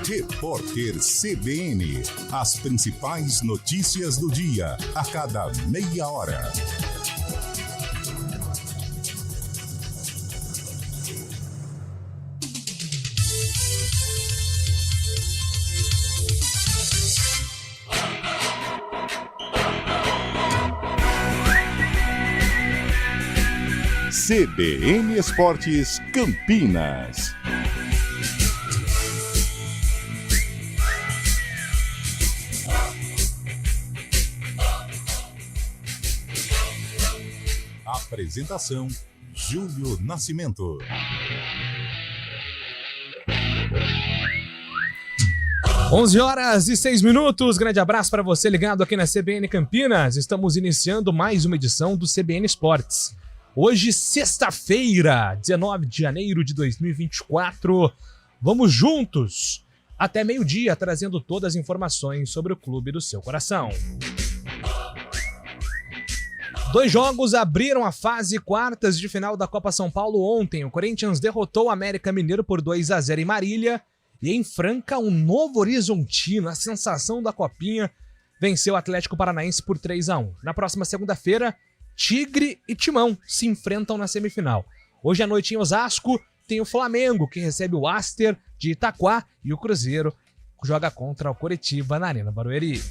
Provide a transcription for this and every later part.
Repórter CBN. As principais notícias do dia, a cada meia hora. CBN Esportes Campinas. Apresentação: Júlio Nascimento. Onze horas e 6 minutos. Grande abraço para você ligado aqui na CBN Campinas. Estamos iniciando mais uma edição do CBN Esportes. Hoje, sexta-feira, 19 de janeiro de 2024. Vamos juntos até meio-dia, trazendo todas as informações sobre o clube do seu coração. 2 jogos abriram a fase quartas de final da Copa São Paulo ontem. O Corinthians derrotou o América Mineiro por 2-0 em Marília e em Franca, um Novo Horizontino, a sensação da Copinha, venceu o Atlético Paranaense por 3-1. Na próxima segunda-feira, Tigre e Timão se enfrentam na semifinal. Hoje à noite em Osasco tem o Flamengo, que recebe o Aster de Itaquá, e o Cruzeiro joga contra o Coritiba na Arena Barueri.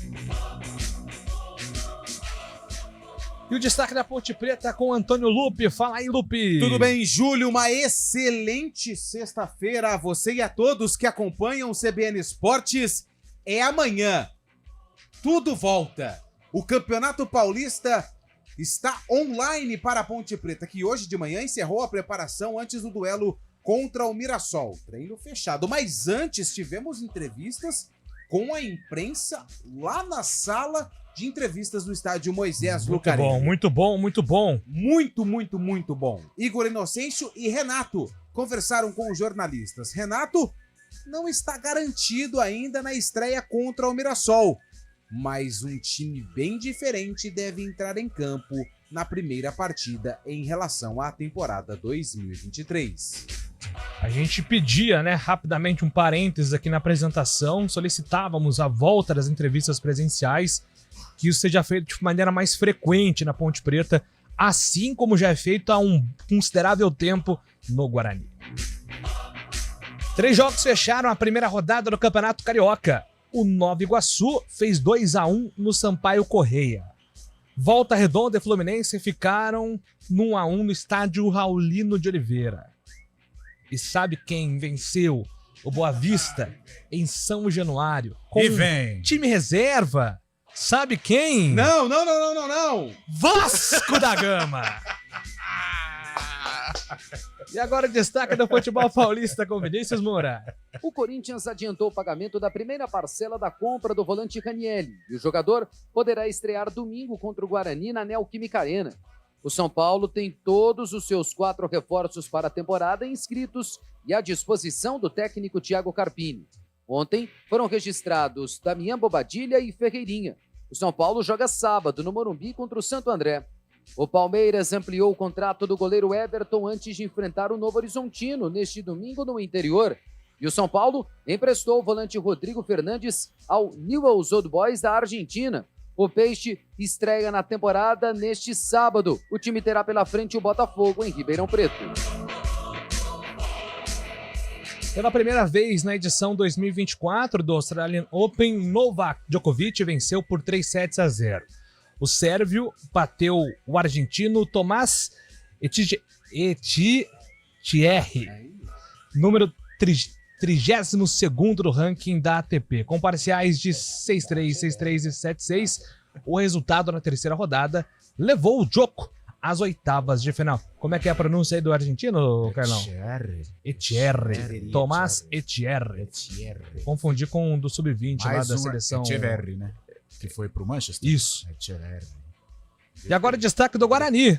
E o destaque da Ponte Preta com o Antônio Lupe. Fala aí, Lupe. Tudo bem, Júlio? Uma excelente sexta-feira a você e a todos que acompanham o CBN Esportes. É amanhã. Tudo volta. O Campeonato Paulista está online para a Ponte Preta, que hoje de manhã encerrou a preparação antes do duelo contra o Mirassol. Treino fechado. Mas antes tivemos entrevistas com a imprensa lá na sala de entrevistas do estádio Moisés Lucarelli. Muito bom. Muito bom. Igor Inocêncio e Renato conversaram com os jornalistas. Renato não está garantido ainda na estreia contra o Mirassol, mas um time bem diferente deve entrar em campo na primeira partida em relação à temporada 2023. A gente pedia, rapidamente um parênteses aqui na apresentação, solicitávamos a volta das entrevistas presenciais, que isso seja feito de maneira mais frequente na Ponte Preta, assim como já é feito há um considerável tempo no Guarani. 3 jogos fecharam a primeira rodada do Campeonato Carioca. O Nova Iguaçu fez 2-1 no Sampaio Correia. Volta Redonda e Fluminense ficaram no 1-1 no estádio Raulino de Oliveira. E sabe quem venceu o Boa Vista em São Januário? Com time reserva. Sabe quem? Não! Vasco da Gama! E agora destaque do futebol paulista com Vinícius Moura. O Corinthians adiantou o pagamento da primeira parcela da compra do volante Ranieri e o jogador poderá estrear domingo contra o Guarani na Neoquímica Arena. O São Paulo tem todos os seus 4 reforços para a temporada inscritos e à disposição do técnico Thiago Carpini. Ontem foram registrados Damian Bobadilha e Ferreirinha. O São Paulo joga sábado no Morumbi contra o Santo André. O Palmeiras ampliou o contrato do goleiro Everton antes de enfrentar o Novo Horizontino neste domingo no interior. E o São Paulo emprestou o volante Rodrigo Fernandes ao Newell's Old Boys da Argentina. O Peixe estreia na temporada neste sábado. O time terá pela frente o Botafogo em Ribeirão Preto. Pela primeira vez na edição 2024 do Australian Open, Novak Djokovic venceu por 3-0. O sérvio bateu o argentino Tomás Etcheverry, número 32º do ranking da ATP. Com parciais de 6-3, 6-3 e 7-6, o resultado na terceira rodada levou o Djoko às oitavas de final. Como é que é a pronúncia aí do argentino, Carlão? Etcheverry. Tomás Etcheverry. Confundi com um do Sub-20 lá da seleção. Etcheverry, né? Que foi pro Manchester? Isso. E agora destaque do Guarani.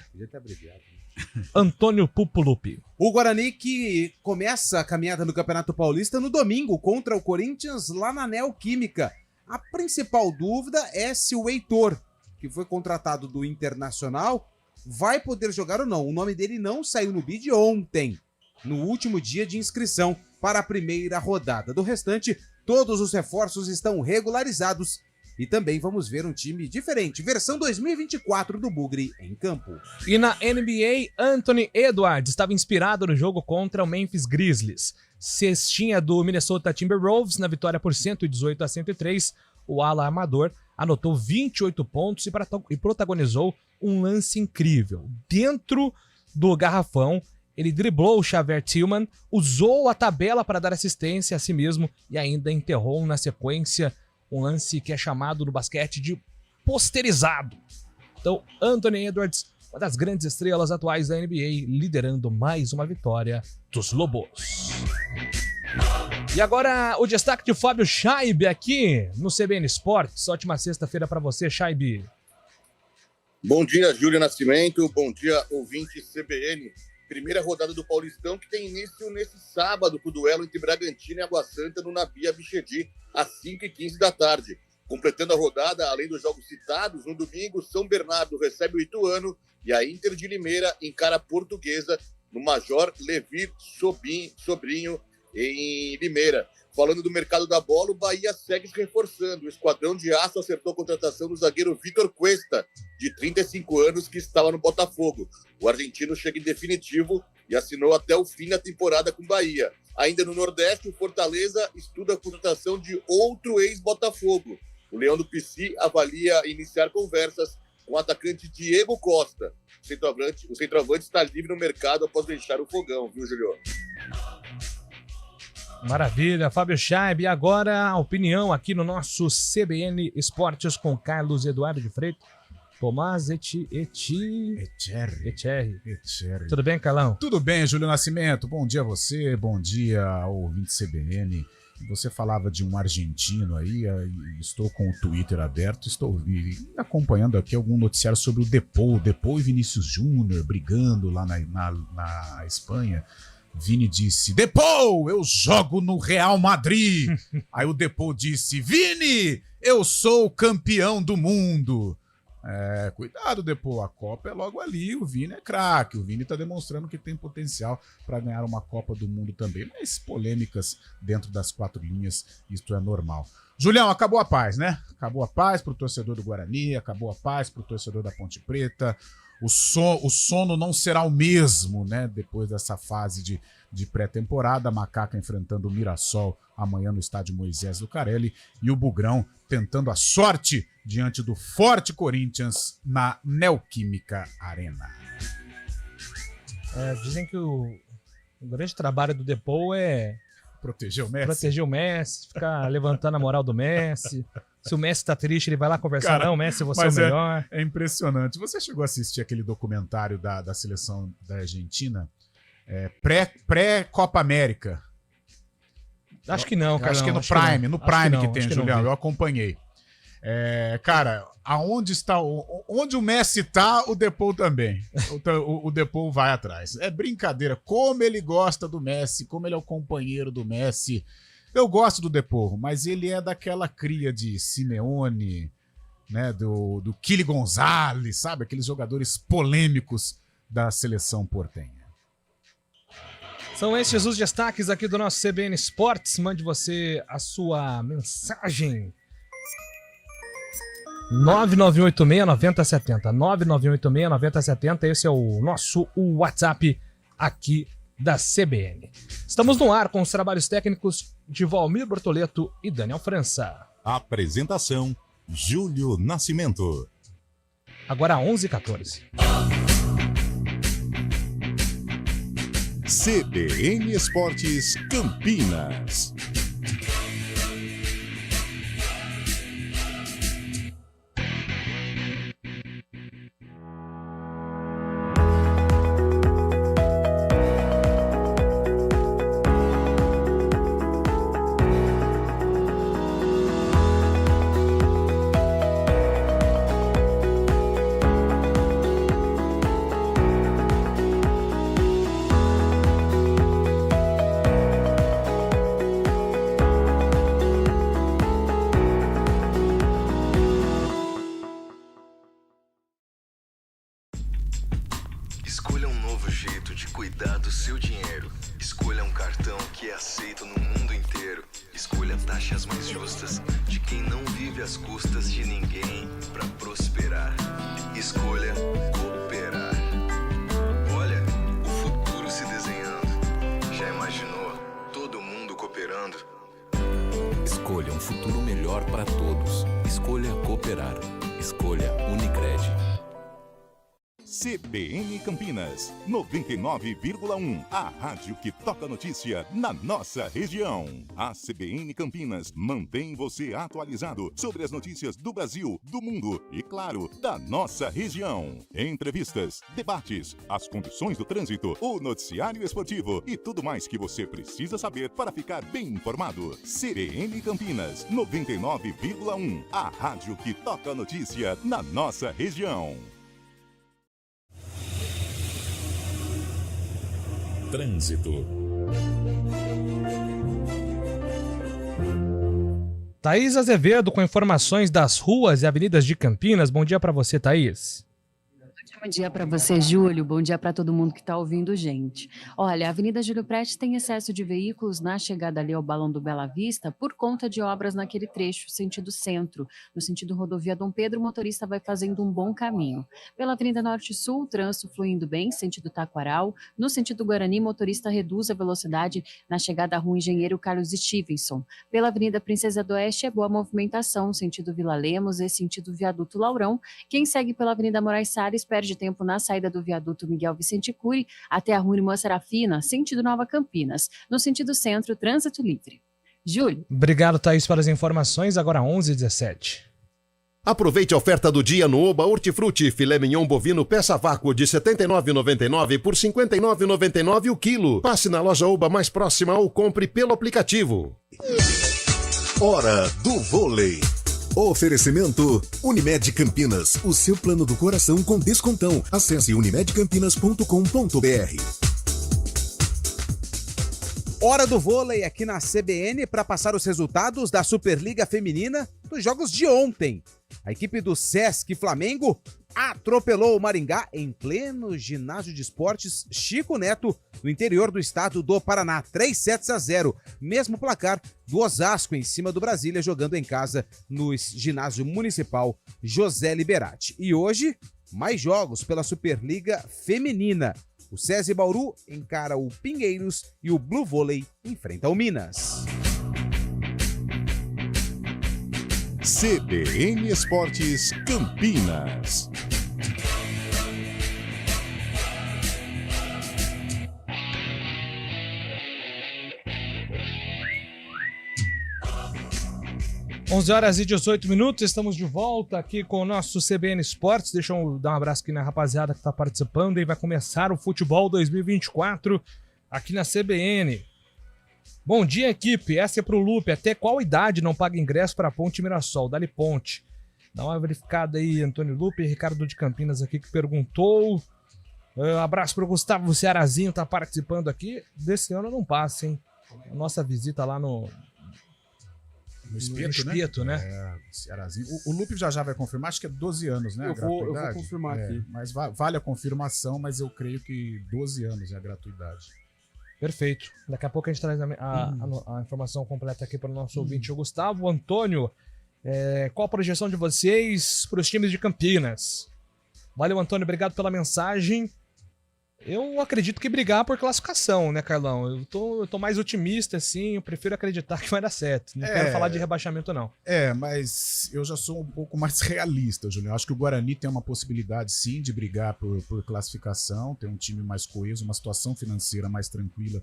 Antônio Pupulupi. O Guarani que começa a caminhada no Campeonato Paulista no domingo contra o Corinthians lá na Neoquímica. A principal dúvida é se o Heitor, que foi contratado do Internacional, vai poder jogar ou não. O nome dele não saiu no bid ontem, no último dia de inscrição para a primeira rodada. Do restante, todos os reforços estão regularizados e também vamos ver um time diferente, versão 2024 do Bugre em campo. E na NBA, Anthony Edwards estava inspirado no jogo contra o Memphis Grizzlies. Cestinha do Minnesota Timberwolves na vitória por 118-103. O ala armador anotou 28 pontos e protagonizou um lance incrível. Dentro do garrafão, ele driblou o Xavier Tillman, usou a tabela para dar assistência a si mesmo e ainda enterrou na sequência um lance que é chamado no basquete de posterizado. Então, Anthony Edwards, uma das grandes estrelas atuais da NBA, liderando mais uma vitória dos Lobos. E agora o destaque de Fábio Scheibe aqui no CBN Esportes. Ótima sexta-feira para você, Scheibe. Bom dia, Júlio Nascimento. Bom dia, ouvinte CBN. Primeira rodada do Paulistão que tem início nesse sábado com o duelo entre Bragantino e Água Santa no Nabi Abichedi, às 5h15 da tarde. Completando a rodada, além dos jogos citados, no domingo, São Bernardo recebe o Ituano e a Inter de Limeira encara a Portuguesa no Major Levir Sobrinho, em Limeira. Falando do mercado da bola, o Bahia segue se reforçando. O Esquadrão de Aço acertou a contratação do zagueiro Vitor Cuesta, de 35 anos, que estava no Botafogo. O argentino chega em definitivo e assinou até o fim da temporada com o Bahia. Ainda no Nordeste, o Fortaleza estuda a contratação de outro ex-Botafogo. O Leão do Pici avalia iniciar conversas com o atacante Diego Costa. O centroavante está livre no mercado após deixar o Fogão, viu, Julio? Maravilha, Fábio Scheibe. E agora a opinião aqui no nosso CBN Esportes com Carlos Eduardo de Freitas. Tomás Etcherry. Tudo bem, Carlão? Tudo bem, Júlio Nascimento. Bom dia a você, bom dia ao ouvinte CBN. Você falava de um argentino aí, estou com o Twitter aberto, estou acompanhando aqui algum noticiário sobre o Depou e Vinícius Júnior brigando lá na Espanha. Vini disse, Depou, eu jogo no Real Madrid. Aí o Depou disse, Vini, eu sou o campeão do mundo. Cuidado, Depou, a Copa é logo ali, o Vini é craque, o Vini tá demonstrando que tem potencial para ganhar uma Copa do Mundo também, mas polêmicas dentro das quatro linhas, isto é normal. Julião, acabou a paz, né? Acabou a paz pro torcedor do Guarani, acabou a paz pro torcedor da Ponte Preta, o sono não será o mesmo, né? Depois dessa fase de pré-temporada, a Macaca enfrentando o Mirassol amanhã no estádio Moisés Lucarelli e o Bugrão tentando a sorte diante do forte Corinthians na Neoquímica Arena. Dizem que o grande trabalho do Depou é proteger o Messi, ficar levantando a moral do Messi. Se o Messi tá triste, ele vai lá conversar. Cara, não, Messi, você é o melhor. É impressionante. Você chegou a assistir aquele documentário da seleção da Argentina? Pré-Copa América. Acho que não, cara. Acho que é no Prime que tem, Julião. Eu acompanhei. Cara, onde o Messi tá, o Depou também. O Depou vai atrás. É brincadeira. Como ele gosta do Messi, como ele é o companheiro do Messi. Eu gosto do Depou, mas ele é daquela cria de Simeone, né, do Kili Gonzalez, sabe? Aqueles jogadores polêmicos da seleção portenha. São estes os destaques aqui do nosso CBN Esportes. Mande você a sua mensagem. 99186-9070. 99186-9070. Esse é o nosso WhatsApp aqui da CBN. Estamos no ar com os trabalhos técnicos de Valmir Bortoleto e Daniel França. Apresentação, Júlio Nascimento. Agora 11h14. CBN Esportes Campinas. taxas mais justas de quem não vive às custas de ninguém para prosperar. Escolha cooperar. Olha, o futuro se desenhando. Já imaginou todo mundo cooperando? Escolha um futuro melhor para todos. Escolha cooperar. Escolha Unicred. CBN Campinas, 99,1. A rádio que toca notícia na nossa região. A CBN Campinas mantém você atualizado sobre as notícias do Brasil, do mundo e, claro, da nossa região. Entrevistas, debates, as condições do trânsito, o noticiário esportivo e tudo mais que você precisa saber para ficar bem informado. CBN Campinas, 99,1. A rádio que toca notícia na nossa região. Trânsito. Thaís Azevedo com informações das ruas e avenidas de Campinas. Bom dia para você, Thaís. Bom dia para você, Júlio. Bom dia para todo mundo que está ouvindo, gente. Olha, a Avenida Júlio Prestes tem excesso de veículos na chegada ali ao Balão do Bela Vista por conta de obras naquele trecho, sentido centro. No sentido rodovia Dom Pedro, o motorista vai fazendo um bom caminho. Pela Avenida Norte-Sul, o trânsito fluindo bem, sentido Taquaral. No sentido Guarani, o motorista reduz a velocidade na chegada à Rua Engenheiro Carlos Stevenson. Pela Avenida Princesa do Oeste, é boa movimentação, sentido Vila Lemos e sentido Viaduto Laurão. Quem segue pela Avenida Moraes Salles perde tempo na saída do viaduto Miguel Vicente Cury até a Rua Irmã Serafina, sentido Nova Campinas. No sentido centro, trânsito livre. Júlio. Obrigado, Thaís, pelas informações. Agora 11h17. Aproveite a oferta do dia no Oba Hortifruti. Filé mignon bovino peça vácuo de R$ 79,99 por R$ 59,99 o quilo. Passe na loja Oba mais próxima ou compre pelo aplicativo. Hora do vôlei. Oferecimento Unimed Campinas, o seu plano do coração com descontão. Acesse unimedcampinas.com.br. Hora do vôlei aqui na CBN para passar os resultados da Superliga Feminina dos jogos de ontem. A equipe do Sesc Flamengo atropelou o Maringá em pleno ginásio de esportes Chico Neto, no interior do estado do Paraná, 3-0, mesmo placar do Osasco em cima do Brasília, jogando em casa no ginásio municipal José Liberati. E hoje, mais jogos pela Superliga Feminina. O SESI Bauru encara o Pinheiros e o Blue Vôlei enfrenta o Minas. CBN Esportes Campinas. Onze horas e 18 minutos, estamos de volta aqui com o nosso CBN Esportes. Deixa eu dar um abraço aqui na rapaziada que está participando e vai começar o Futebol 2024 aqui na CBN. Bom dia, equipe. Essa é pro Lupe. Até qual idade não paga ingresso para Ponte Mirassol? Dali Ponte. Dá uma verificada aí, Antônio Lupe e Ricardo de Campinas aqui que perguntou. Abraço pro Gustavo Cearazinho, tá participando aqui. Desse ano não passa, hein? A nossa visita lá no Espeto, né? Cearazinho. O Lupe já vai confirmar, acho que é 12 anos, né? Eu vou confirmar aqui. Mas vale a confirmação, mas eu creio que 12 anos é a gratuidade. Perfeito. Daqui a pouco a gente traz a informação completa aqui para o nosso ouvinte, o Gustavo. Antônio, qual a projeção de vocês para os times de Campinas? Valeu, Antônio, obrigado pela mensagem. Eu acredito que brigar por classificação, né, Carlão? Eu tô mais otimista, assim, eu prefiro acreditar que vai dar certo. Não quero falar de rebaixamento, não. Mas eu já sou um pouco mais realista, Júlio. Eu acho que o Guarani tem uma possibilidade, sim, de brigar por classificação, tem um time mais coeso, uma situação financeira mais tranquila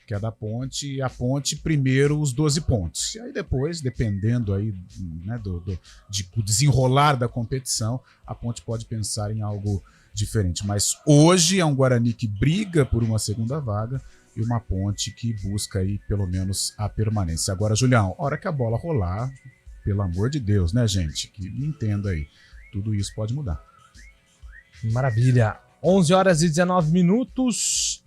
que é a da Ponte, e a Ponte primeiro os 12 pontos. E aí depois, dependendo aí, né, do desenrolar da competição, a Ponte pode pensar em algo diferente. Mas hoje é um Guarani que briga por uma segunda vaga e uma Ponte que busca aí pelo menos a permanência. Agora, Julião, a hora que a bola rolar, pelo amor de Deus, né, gente? Que entenda aí, tudo isso pode mudar. Maravilha. 11 horas e 19 minutos.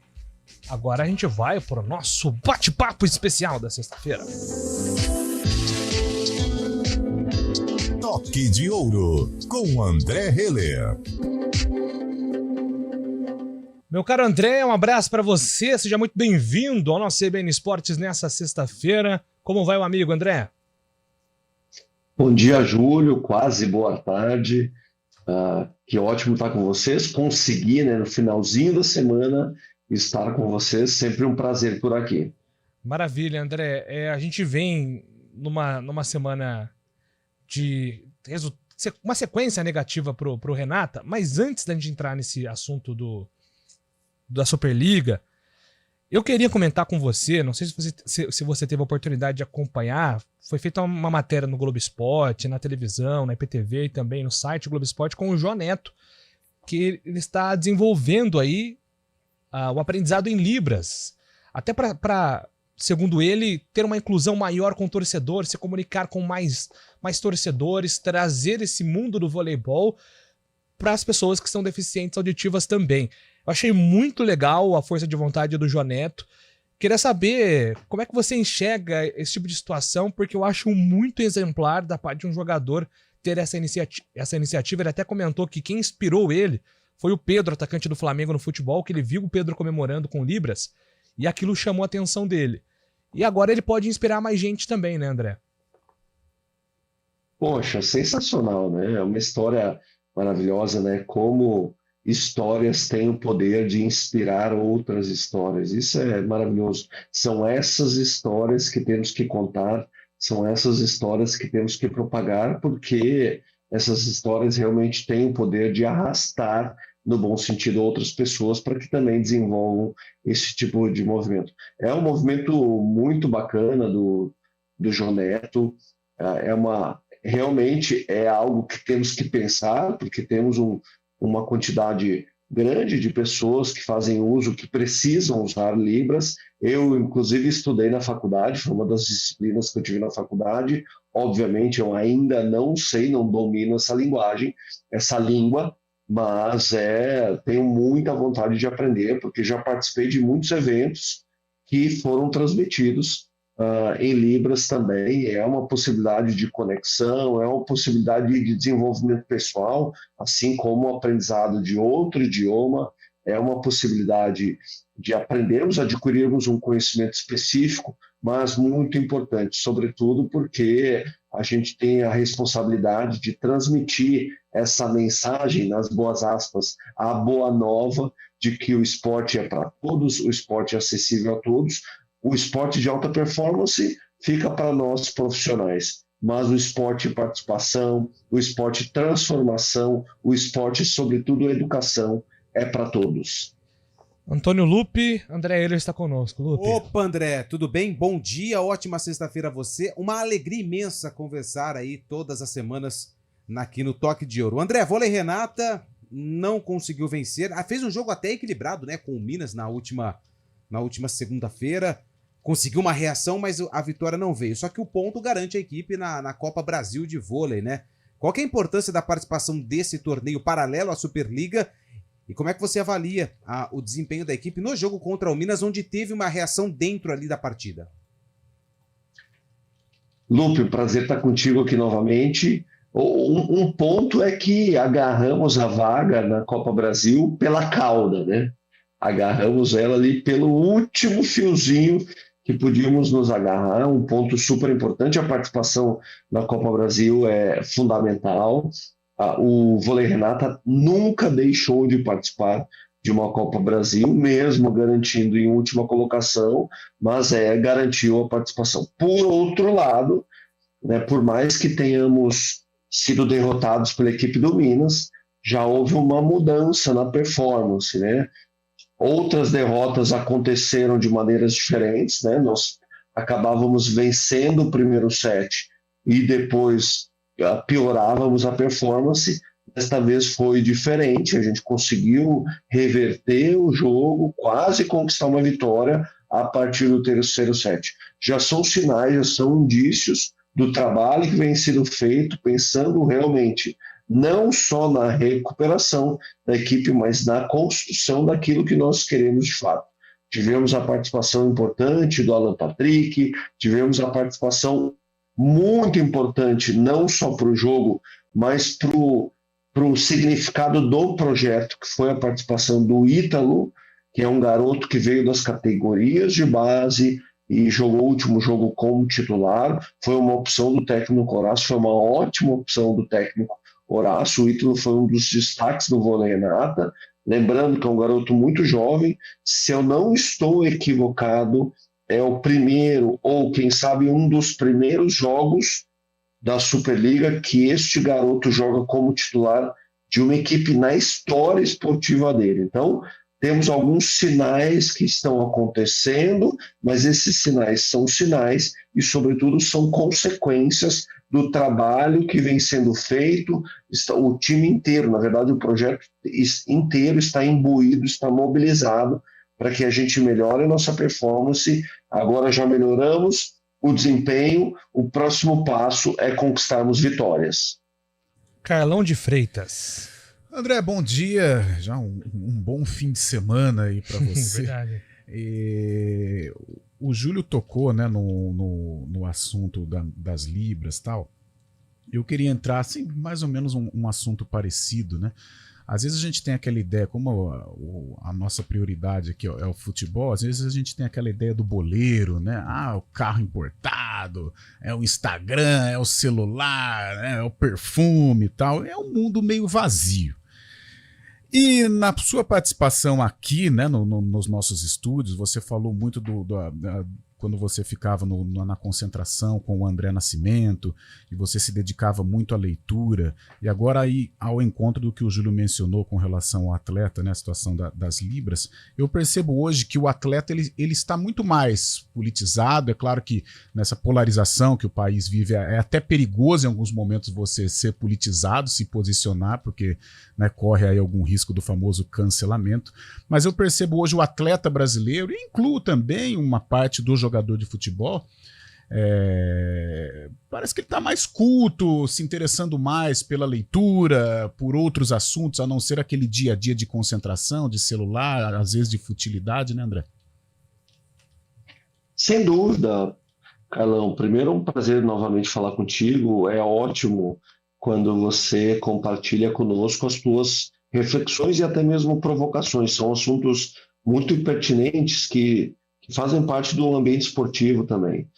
Agora a gente vai pro nosso bate-papo especial da sexta-feira. Toque de Ouro, com André Heller. Meu caro André, um abraço para você, seja muito bem-vindo ao nosso CBN Esportes nessa sexta-feira. Como vai o amigo, André? Bom dia, Júlio. Quase boa tarde. Que ótimo estar com vocês. Consegui, né, no finalzinho da semana, estar com vocês. Sempre um prazer por aqui. Maravilha, André. A gente vem numa semana de uma sequência negativa pro Renata, mas antes da gente entrar nesse assunto da Superliga, eu queria comentar com você, não sei se você teve a oportunidade de acompanhar, foi feita uma matéria no Globo Esporte, na televisão, na IPTV e também no site Globo Esporte com o João Neto, que ele está desenvolvendo aí o aprendizado em Libras, até para, segundo ele, ter uma inclusão maior com o torcedor, se comunicar com mais torcedores, trazer esse mundo do voleibol para as pessoas que são deficientes auditivas também. Eu achei muito legal a força de vontade do João Neto. Queria saber como é que você enxerga esse tipo de situação, porque eu acho muito exemplar da parte de um jogador ter essa iniciativa. Ele até comentou que quem inspirou ele foi o Pedro, atacante do Flamengo no futebol, que ele viu o Pedro comemorando com Libras e aquilo chamou a atenção dele. E agora ele pode inspirar mais gente também, né, André? Poxa, sensacional, né? É uma história maravilhosa, né? Como histórias têm o poder de inspirar outras histórias. Isso é maravilhoso. São essas histórias que temos que contar, são essas histórias que temos que propagar, porque essas histórias realmente têm o poder de arrastar, no bom sentido, outras pessoas para que também desenvolvam esse tipo de movimento. É um movimento muito bacana do João Neto, realmente é algo que temos que pensar, porque temos uma quantidade grande de pessoas que fazem uso, que precisam usar Libras. Eu, inclusive, estudei na faculdade, foi uma das disciplinas que eu tive na faculdade. Obviamente, eu ainda não sei, não domino essa linguagem, essa língua, mas tenho muita vontade de aprender, porque já participei de muitos eventos que foram transmitidos em Libras também. É uma possibilidade de conexão, é uma possibilidade de desenvolvimento pessoal, assim como o aprendizado de outro idioma, é uma possibilidade de aprendermos, adquirirmos um conhecimento específico, mas muito importante, sobretudo porque a gente tem a responsabilidade de transmitir essa mensagem, nas boas aspas, a boa nova de que o esporte é para todos, o esporte é acessível a todos. O esporte de alta performance fica para nós profissionais, mas o esporte de participação, o esporte de transformação, o esporte, sobretudo, a educação, é para todos. Antônio Lupe, André Ehler está conosco. Lupe. Opa, André, tudo bem? Bom dia, ótima sexta-feira a você. Uma alegria imensa conversar aí todas as semanas aqui no Toque de Ouro. André, vôlei Renata não conseguiu vencer. Fez um jogo até equilibrado, né, com o Minas na última segunda-feira. Conseguiu uma reação, mas a vitória não veio. Só que o ponto garante a equipe na Copa Brasil de vôlei, né? Qual que é a importância da participação desse torneio paralelo à Superliga? E como é que você avalia o desempenho da equipe no jogo contra o Minas, onde teve uma reação dentro ali da partida? Lupe, prazer estar contigo aqui novamente. Um ponto é que agarramos a vaga na Copa Brasil pela cauda, né? Agarramos ela ali pelo último fiozinho que podíamos nos agarrar, um ponto super importante. A participação na Copa Brasil é fundamental. O vôlei Renata nunca deixou de participar de uma Copa Brasil, mesmo garantindo em última colocação, mas garantiu a participação. Por outro lado, né, por mais que tenhamos sido derrotados pela equipe do Minas, já houve uma mudança na performance, né? Outras derrotas aconteceram de maneiras diferentes, né? Nós acabávamos vencendo o primeiro set e depois piorávamos a performance. Desta vez foi diferente, a gente conseguiu reverter o jogo, quase conquistar uma vitória a partir do terceiro set. Já são sinais, já são indícios do trabalho que vem sendo feito, pensando realmente não só na recuperação da equipe, mas na construção daquilo que nós queremos de fato. Tivemos a participação importante do Alan Patrick, tivemos a participação muito importante, não só para o jogo, mas para o significado do projeto, que foi a participação do Ítalo, que é um garoto que veio das categorias de base e jogou o último jogo como titular. Foi uma opção do técnico Horácio, foi uma ótima opção do técnico Horácio. O Ítalo foi um dos destaques do vôlei Renata. Lembrando que é um garoto muito jovem, se eu não estou equivocado, é o primeiro, ou quem sabe um dos primeiros jogos da Superliga que este garoto joga como titular de uma equipe na história esportiva dele. Então, temos alguns sinais que estão acontecendo, mas esses sinais são sinais e, sobretudo, são consequências do trabalho que vem sendo feito. O time inteiro, na verdade, o projeto inteiro está imbuído, está mobilizado para que a gente melhore a nossa performance. Agora já melhoramos o desempenho, o próximo passo é conquistarmos vitórias. Carlão de Freitas. André, bom dia. Já um bom fim de semana aí para você. Verdade. O Júlio tocou, né, no assunto das libras e tal. Eu queria entrar, assim, mais ou menos um assunto parecido, né? Às vezes a gente tem aquela ideia, como a nossa prioridade aqui é o futebol, às vezes a gente tem aquela ideia do boleiro, né? Ah, o carro importado, é o Instagram, é o celular, né? É o perfume e tal. É um mundo meio vazio. E na sua participação aqui, né, nos nossos estúdios, você falou muito quando você ficava na concentração com o André Nascimento e você se dedicava muito à leitura, e agora aí ao encontro do que o Júlio mencionou com relação ao atleta, né, a situação das libras, eu percebo hoje que o atleta ele está muito mais politizado. É claro que nessa polarização que o país vive é até perigoso em alguns momentos você ser politizado, se posicionar, porque, né, corre aí algum risco do famoso cancelamento, mas eu percebo hoje o atleta brasileiro, e incluo também uma parte do jogador de futebol, parece que ele está mais culto, se interessando mais pela leitura, por outros assuntos, a não ser aquele dia a dia de concentração, de celular, às vezes de futilidade, né, André? Sem dúvida, Carlão. Primeiro, é um prazer novamente falar contigo. É ótimo quando você compartilha conosco as tuas reflexões e até mesmo provocações. São assuntos muito pertinentes que fazem parte do ambiente esportivo também.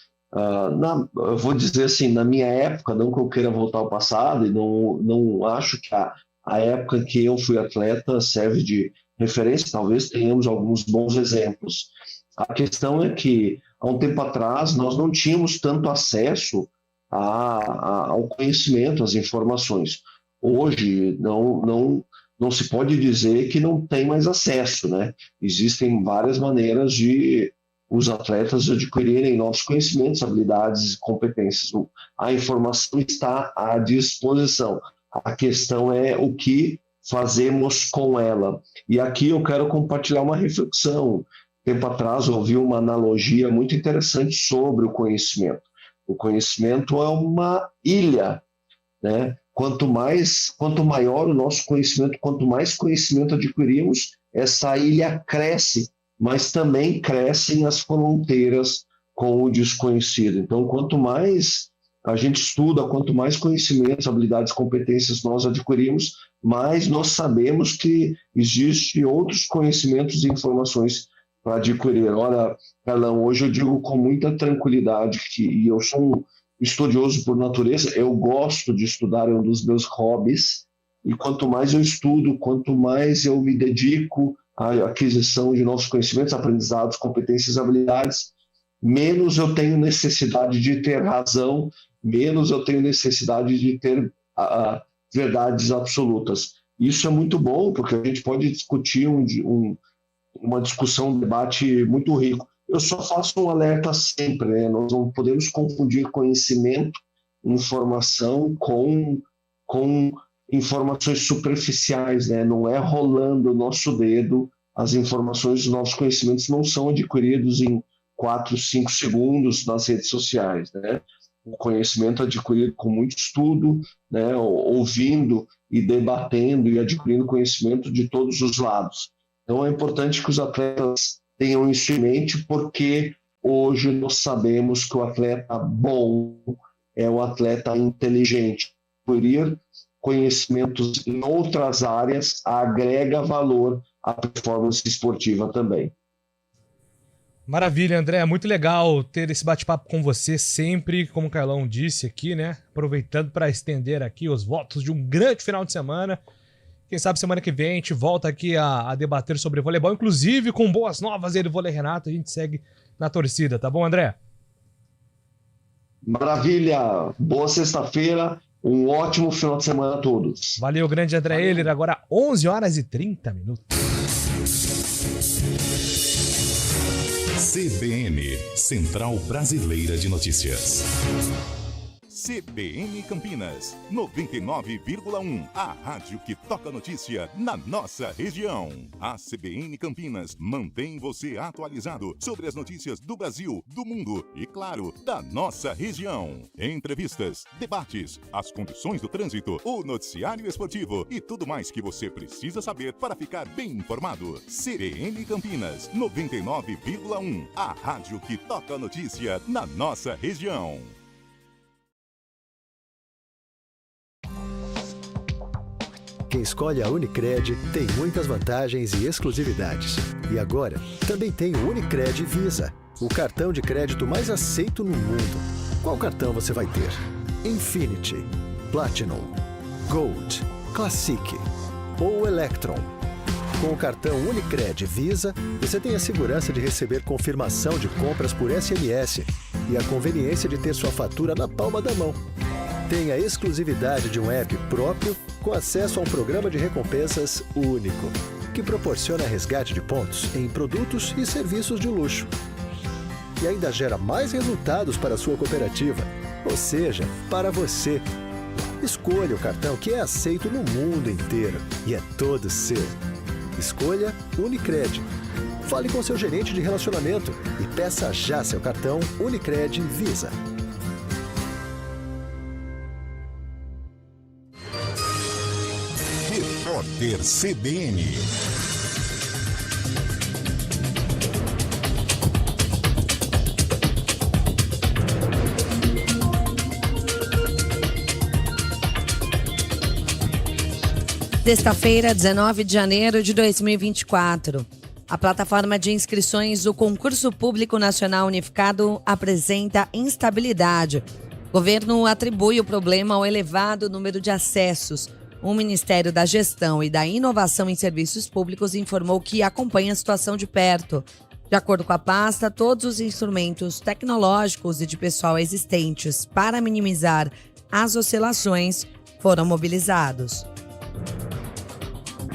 Eu vou dizer assim, na minha época, não que eu queira voltar ao passado, e não acho que a época em que eu fui atleta serve de referência, talvez tenhamos alguns bons exemplos. A questão é que, há um tempo atrás, nós não tínhamos tanto acesso ao conhecimento, às informações. Hoje, não se pode dizer que não tem mais acesso, né? Existem várias maneiras de os atletas adquirirem novos conhecimentos, habilidades e competências. A informação está à disposição. A questão é o que fazemos com ela. E aqui eu quero compartilhar uma reflexão. Tempo atrás eu ouvi uma analogia muito interessante sobre o conhecimento. O conhecimento é uma ilha, né? Quanto maior o nosso conhecimento, quanto mais conhecimento adquirimos, essa ilha cresce, mas também crescem as fronteiras com o desconhecido. Então, quanto mais a gente estuda, quanto mais conhecimentos, habilidades, competências nós adquirimos, mais nós sabemos que existem outros conhecimentos e informações para adquirir. Olha, Carlão, hoje eu digo com muita tranquilidade e eu sou um estudioso por natureza, eu gosto de estudar, é um dos meus hobbies, e quanto mais eu estudo, quanto mais eu me dedico à aquisição de novos conhecimentos, aprendizados, competências, habilidades, menos eu tenho necessidade de ter razão, menos eu tenho necessidade de ter verdades absolutas. Isso é muito bom, porque a gente pode discutir uma discussão, um debate muito rico. Eu só faço um alerta sempre, né? Nós não podemos confundir conhecimento, informação com informações superficiais, né? Não é rolando o nosso dedo, as informações, os nossos conhecimentos não são adquiridos em 4, 5 segundos nas redes sociais, né? O conhecimento é adquirido com muito estudo, né? Ouvindo e debatendo e adquirindo conhecimento de todos os lados. Então é importante que os atletas tenham isso em mente, porque hoje nós sabemos que o atleta bom é o atleta inteligente. Adquirir conhecimentos em outras áreas agrega valor à performance esportiva também. Maravilha, André. Muito legal ter esse bate-papo com você sempre, como o Carlão disse aqui, né? Aproveitando para estender aqui os votos de um grande final de semana. Quem sabe semana que vem a gente volta aqui a debater sobre voleibol, inclusive com boas novas aí do Vôlei Renato. A gente segue na torcida, tá bom, André? Maravilha! Boa sexta-feira, um ótimo final de semana a todos. Valeu, grande André Ehler. Agora 11h30. CBN, Central Brasileira de Notícias. CBN Campinas, 99,1. A rádio que toca notícia na nossa região. A CBN Campinas mantém você atualizado sobre as notícias do Brasil, do mundo e, claro, da nossa região. Entrevistas, debates, as condições do trânsito, o noticiário esportivo e tudo mais que você precisa saber para ficar bem informado. CBN Campinas, 99,1. A rádio que toca notícia na nossa região. Quem escolhe a Unicred tem muitas vantagens e exclusividades. E agora, também tem o Unicred Visa, o cartão de crédito mais aceito no mundo. Qual cartão você vai ter? Infinity, Platinum, Gold, Classic ou Electron? Com o cartão Unicred Visa, você tem a segurança de receber confirmação de compras por SMS e a conveniência de ter sua fatura na palma da mão. Tem a exclusividade de um app próprio com acesso a um programa de recompensas único, que proporciona resgate de pontos em produtos e serviços de luxo. E ainda gera mais resultados para a sua cooperativa, ou seja, para você. Escolha o cartão que é aceito no mundo inteiro e é todo seu. Escolha Unicred. Fale com seu gerente de relacionamento e peça já seu cartão Unicred Visa. Repórter CBN. Sexta-feira, 19 de janeiro de 2024. A plataforma de inscrições do Concurso Público Nacional Unificado apresenta instabilidade. O governo atribui o problema ao elevado número de acessos. O Ministério da Gestão e da Inovação em Serviços Públicos informou que acompanha a situação de perto. De acordo com a pasta, todos os instrumentos tecnológicos e de pessoal existentes para minimizar as oscilações foram mobilizados.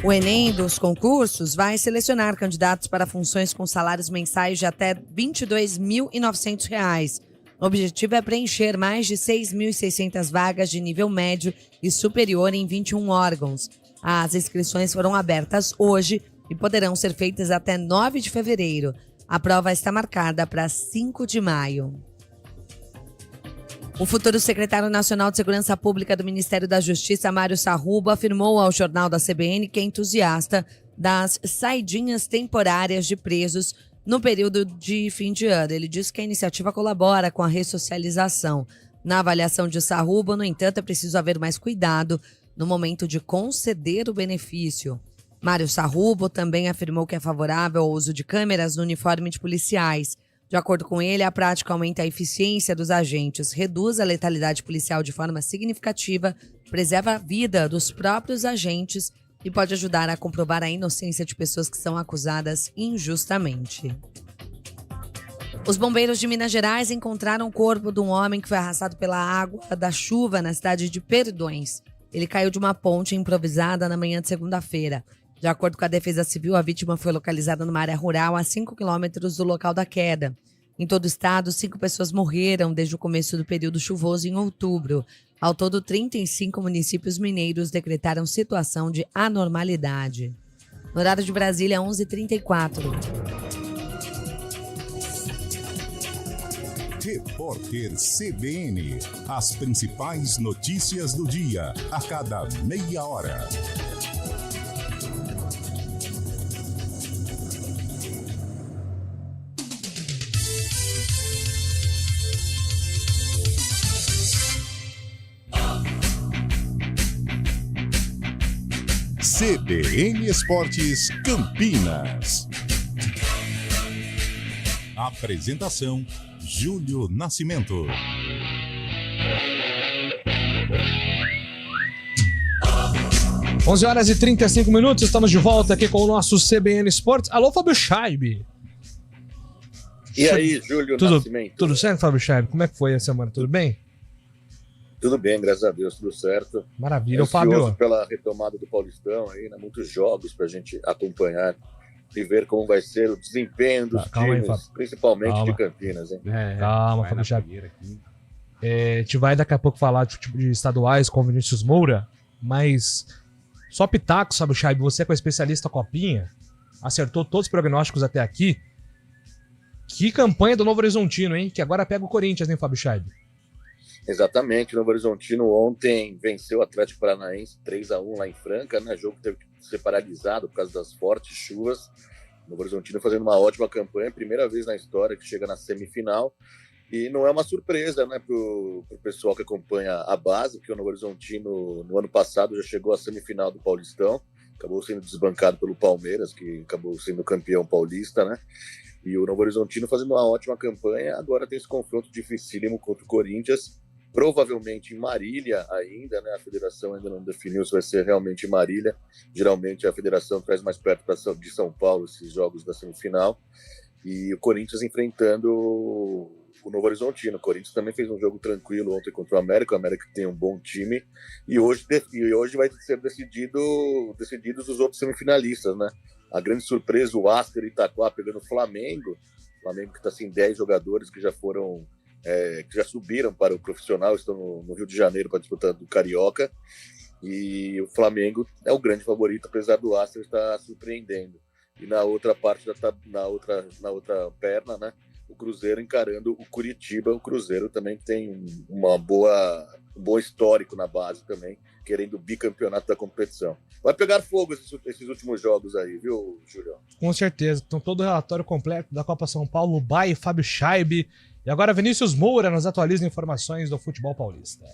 O Enem dos concursos vai selecionar candidatos para funções com salários mensais de até R$ 22.900. O objetivo é preencher mais de 6.600 vagas de nível médio e superior em 21 órgãos. As inscrições foram abertas hoje e poderão ser feitas até 9 de fevereiro. A prova está marcada para 5 de maio. O futuro secretário nacional de Segurança Pública do Ministério da Justiça, Mário Sarrubo, afirmou ao jornal da CBN que é entusiasta das saidinhas temporárias de presos no período de fim de ano. Ele disse que a iniciativa colabora com a ressocialização. Na avaliação de Sarrubo, no entanto, é preciso haver mais cuidado no momento de conceder o benefício. Mário Sarrubo também afirmou que é favorável ao uso de câmeras no uniforme de policiais. De acordo com ele, a prática aumenta a eficiência dos agentes, reduz a letalidade policial de forma significativa, preserva a vida dos próprios agentes e pode ajudar a comprovar a inocência de pessoas que são acusadas injustamente. Os bombeiros de Minas Gerais encontraram o corpo de um homem que foi arrastado pela água da chuva na cidade de Perdões. Ele caiu de uma ponte improvisada na manhã de segunda-feira. De acordo com a Defesa Civil, a vítima foi localizada numa área rural a 5 quilômetros do local da queda. Em todo o estado, 5 pessoas morreram desde o começo do período chuvoso em outubro. Ao todo, 35 municípios mineiros decretaram situação de anormalidade. No horário de Brasília, 11h34. Repórter CBN. As principais notícias do dia, a cada meia hora. CBN Esportes Campinas. Apresentação: Júlio Nascimento. Onze horas e 35 minutos, estamos de volta aqui com o nosso CBN Sports. Alô, Fábio Scheib. E aí, Júlio Nascimento? Tudo certo, Fábio Scheib? Como é que foi a semana? Tudo bem? Tudo bem, graças a Deus, tudo certo. Maravilha, Fábio. Pela retomada do Paulistão aí, né? Muitos jogos pra gente acompanhar e ver como vai ser o desempenho dos times, aí, principalmente de Campinas, hein? Calma, Fábio Scheib. A gente vai daqui a pouco falar de estaduais com o Vinícius Moura, mas só pitacos, Fábio Scheib, você que é o especialista Copinha, acertou todos os prognósticos até aqui. Que campanha do Novo Horizontino, hein? Que agora pega o Corinthians, hein, Fábio Scheib? Exatamente, o Novo Horizontino ontem venceu o Atlético Paranaense 3-1 lá em Franca, né? O jogo teve que ser paralisado por causa das fortes chuvas. O Novo Horizontino fazendo uma ótima campanha, primeira vez na história que chega na semifinal. E não é uma surpresa, né, pro pessoal que acompanha a base, porque o Novo Horizontino no ano passado já chegou à semifinal do Paulistão, acabou sendo desbancado pelo Palmeiras, que acabou sendo campeão paulista, né? E o Novo Horizontino fazendo uma ótima campanha, agora tem esse confronto dificílimo contra o Corinthians, provavelmente em Marília ainda, né? A federação ainda não definiu se vai ser realmente em Marília. Geralmente a federação traz mais perto de São Paulo esses jogos da semifinal. E o Corinthians enfrentando o Novo Horizontino. O Corinthians também fez um jogo tranquilo ontem contra o América tem um bom time. E hoje vai ser decididos os outros semifinalistas, né? A grande surpresa, o Aster Itaquá pegando o Flamengo. O Flamengo que está sem 10 jogadores que já foram, que já subiram para o profissional, estão no Rio de Janeiro para disputar do Carioca. E o Flamengo é o grande favorito, apesar do Aster estar surpreendendo. E na outra parte, na outra perna, né? O Cruzeiro encarando o Curitiba. O Cruzeiro também tem um bom histórico na base também, querendo o bicampeonato da competição. Vai pegar fogo esses últimos jogos aí, viu, Julião? Com certeza. Então, todo o relatório completo da Copa São Paulo, Bay, Fábio Scheib. E agora Vinícius Moura nos atualiza informações do futebol paulista.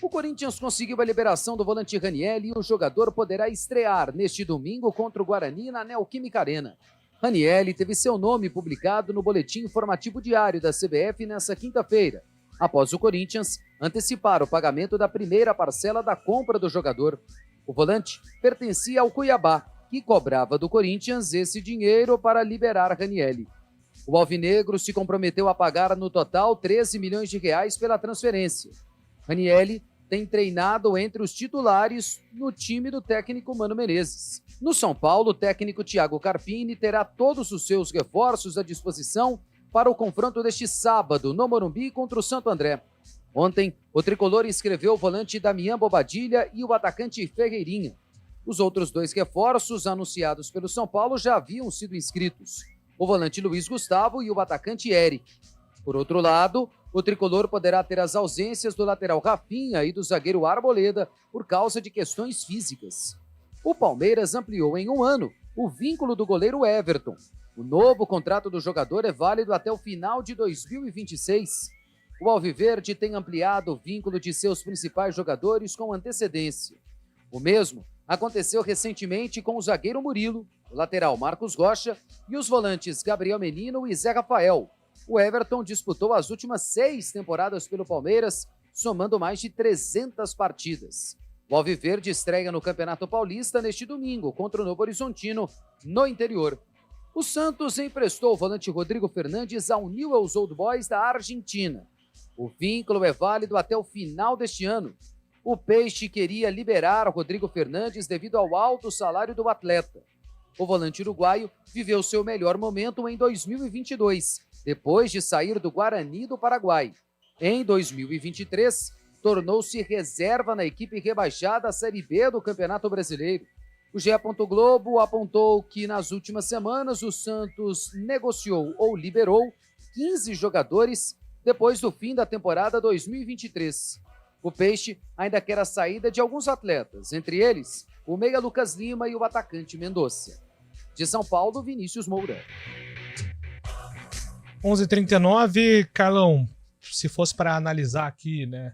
O Corinthians conseguiu a liberação do volante Raniel e o jogador poderá estrear neste domingo contra o Guarani na Neoquímica Arena. Raniel teve seu nome publicado no boletim informativo diário da CBF nesta quinta-feira, após o Corinthians antecipar o pagamento da primeira parcela da compra do jogador. O volante pertencia ao Cuiabá, que cobrava do Corinthians esse dinheiro para liberar Raniel. O alvinegro se comprometeu a pagar no total 13 milhões de reais pela transferência. Raniel tem treinado entre os titulares no time do técnico Mano Menezes. No São Paulo, o técnico Thiago Carpini terá todos os seus reforços à disposição para o confronto deste sábado no Morumbi contra o Santo André. Ontem, o tricolor inscreveu o volante Damian Bobadilha e o atacante Ferreirinha. Os outros dois reforços anunciados pelo São Paulo já haviam sido inscritos: o volante Luiz Gustavo e o atacante Eric. Por outro lado, o tricolor poderá ter as ausências do lateral Rafinha e do zagueiro Arboleda por causa de questões físicas. O Palmeiras ampliou em 1 ano o vínculo do goleiro Everton. O novo contrato do jogador é válido até o final de 2026. O Alviverde tem ampliado o vínculo de seus principais jogadores com antecedência. O mesmo aconteceu recentemente com o zagueiro Murilo, o lateral Marcos Rocha e os volantes Gabriel Menino e Zé Rafael. O Everton disputou as últimas 6 temporadas pelo Palmeiras, somando mais de 300 partidas. O Alviverde estreia no Campeonato Paulista neste domingo contra o Novo Horizontino, no interior. O Santos emprestou o volante Rodrigo Fernandes ao Newell's Old Boys da Argentina. O vínculo é válido até o final deste ano. O Peixe queria liberar Rodrigo Fernandes devido ao alto salário do atleta. O volante uruguaio viveu seu melhor momento em 2022, depois de sair do Guarani do Paraguai. Em 2023, tornou-se reserva na equipe rebaixada à Série B do Campeonato Brasileiro. O GE. Globo apontou que nas últimas semanas o Santos negociou ou liberou 15 jogadores depois do fim da temporada 2023. O Peixe ainda quer a saída de alguns atletas, entre eles o meia Lucas Lima e o atacante Mendonça. De São Paulo, Vinícius Moura. 11h39, Carlão, se fosse para analisar aqui, né,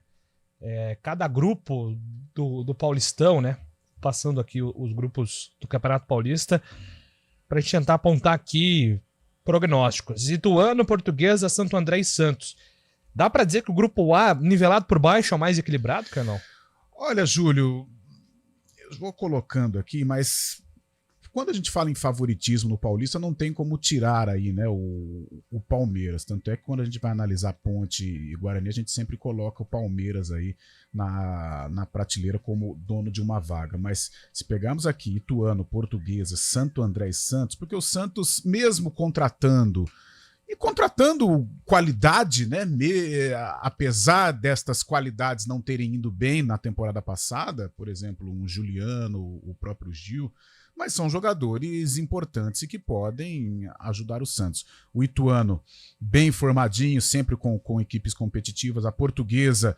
cada grupo do Paulistão, né, passando aqui os grupos do Campeonato Paulista, para a gente tentar apontar aqui prognósticos. Ituano, Portuguesa, Santo André e Santos. Dá pra dizer que o grupo A, nivelado por baixo, é o mais equilibrado, Canal? Olha, Júlio, eu vou colocando aqui, mas quando a gente fala em favoritismo no Paulista, não tem como tirar aí, né, o Palmeiras. Tanto é que quando a gente vai analisar Ponte e Guarani, a gente sempre coloca o Palmeiras aí na prateleira como dono de uma vaga. Mas se pegarmos aqui Ituano, Portuguesa, Santo André e Santos, porque o Santos, mesmo contratando qualidade, né? Apesar destas qualidades não terem ido bem na temporada passada, por exemplo, um Juliano, o próprio Gil, mas são jogadores importantes e que podem ajudar o Santos. O Ituano, bem formadinho, sempre com equipes competitivas. A Portuguesa